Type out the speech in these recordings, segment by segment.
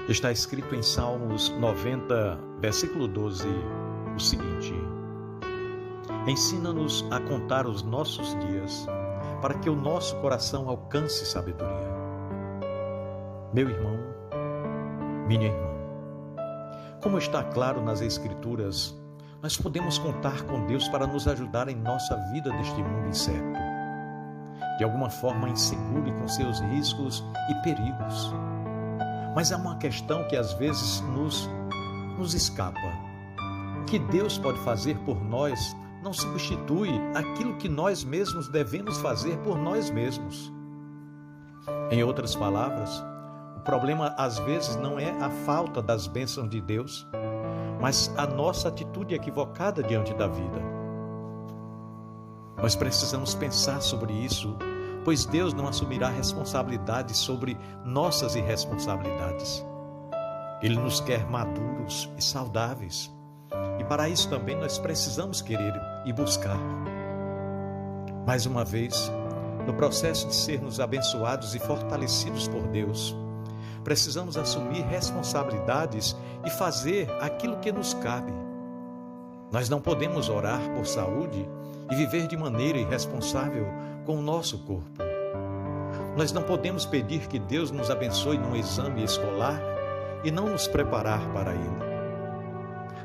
Está escrito em Salmos 90, versículo 12, o seguinte: ensina-nos a contar os nossos dias, para que o nosso coração alcance sabedoria. Meu irmão, minha irmã, como está claro nas Escrituras, nós podemos contar com Deus para nos ajudar em nossa vida deste mundo incerto, de alguma forma inseguro e com seus riscos e perigos. Mas há uma questão que às vezes nos escapa. O que Deus pode fazer por nós não substitui aquilo que nós mesmos devemos fazer por nós mesmos. Em outras palavras, o problema às vezes não é a falta das bênçãos de Deus, mas a nossa atitude equivocada diante da vida. Nós precisamos pensar sobre isso, pois Deus não assumirá responsabilidade sobre nossas irresponsabilidades. Ele nos quer maduros e saudáveis, e para isso também nós precisamos querer e buscar. Mais uma vez, no processo de sermos abençoados e fortalecidos por Deus, precisamos assumir responsabilidades e fazer aquilo que nos cabe. Nós não podemos orar por saúde e viver de maneira irresponsável com o nosso corpo. Nós não podemos pedir que Deus nos abençoe num exame escolar e não nos preparar para ele.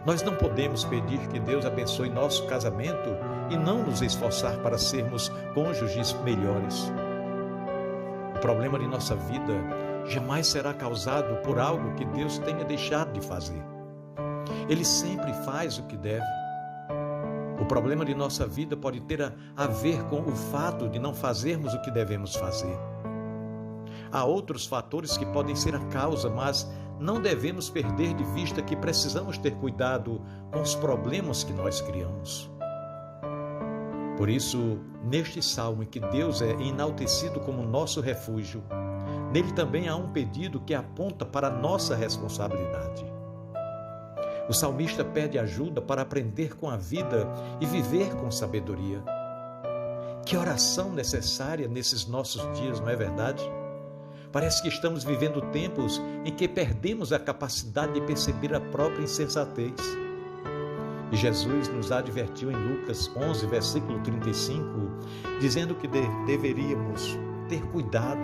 Nós não podemos pedir que Deus abençoe nosso casamento e não nos esforçar para sermos cônjuges melhores. O problema de nossa vida jamais será causado por algo que Deus tenha deixado de fazer. Ele sempre faz o que deve. O problema de nossa vida pode ter a ver com o fato de não fazermos o que devemos fazer. Há outros fatores que podem ser a causa, mas não devemos perder de vista que precisamos ter cuidado com os problemas que nós criamos. Por isso, neste salmo em que Deus é enaltecido como nosso refúgio, nele também há um pedido que aponta para a nossa responsabilidade. O salmista pede ajuda para aprender com a vida e viver com sabedoria. Que oração necessária nesses nossos dias, não é verdade? Parece que estamos vivendo tempos em que perdemos a capacidade de perceber a própria insensatez. E Jesus nos advertiu em Lucas 11, versículo 35, dizendo que deveríamos ter cuidado,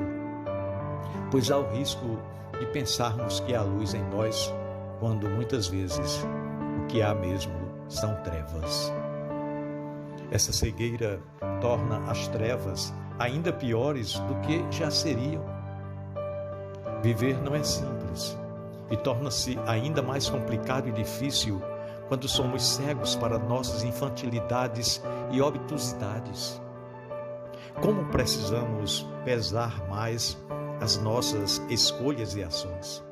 pois há o risco de pensarmos que há luz em nós, quando muitas vezes o que há mesmo são trevas. Essa cegueira torna as trevas ainda piores do que já seriam. Viver não é simples e torna-se ainda mais complicado e difícil quando somos cegos para nossas infantilidades e obtusidades. Como precisamos pesar mais as nossas escolhas e ações?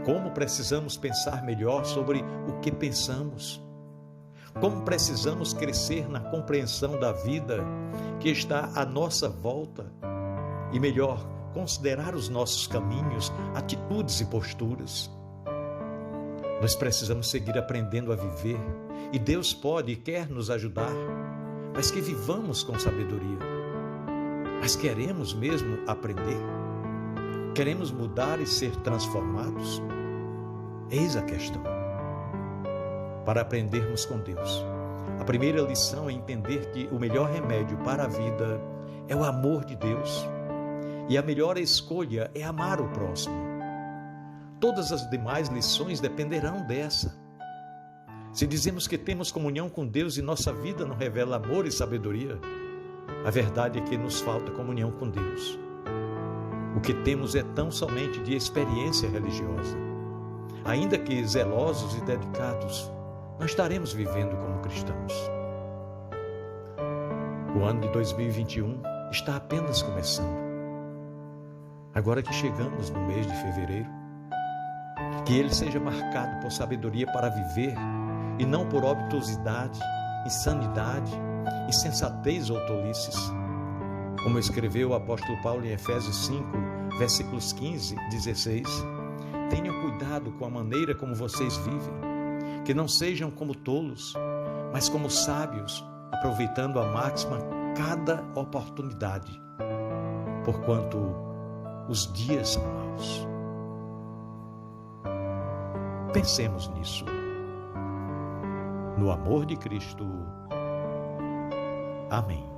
Como precisamos pensar melhor sobre o que pensamos? Como precisamos crescer na compreensão da vida que está à nossa volta e melhor considerar os nossos caminhos, atitudes e posturas? Nós precisamos seguir aprendendo a viver e Deus pode e quer nos ajudar, mas que vivamos com sabedoria. Mas queremos mesmo aprender? Queremos mudar e ser transformados? Eis a questão. Para aprendermos com Deus, a primeira lição é entender que o melhor remédio para a vida é o amor de Deus e a melhor escolha é amar o próximo. Todas as demais lições dependerão dessa. Se dizemos que temos comunhão com Deus e nossa vida não revela amor e sabedoria, a verdade é que nos falta comunhão com Deus. O que temos é tão somente de experiência religiosa. Ainda que zelosos e dedicados, não estaremos vivendo como cristãos. O ano de 2021 está apenas começando. Agora que chegamos no mês de fevereiro, que ele seja marcado por sabedoria para viver e não por obtusidade, insanidade, insensatez ou tolices. Como escreveu o apóstolo Paulo em Efésios 5, versículos 15 e 16, tenham cuidado com a maneira como vocês vivem, que não sejam como tolos, mas como sábios, aproveitando à máxima cada oportunidade, porquanto os dias são maus. Pensemos nisso. No amor de Cristo. Amém.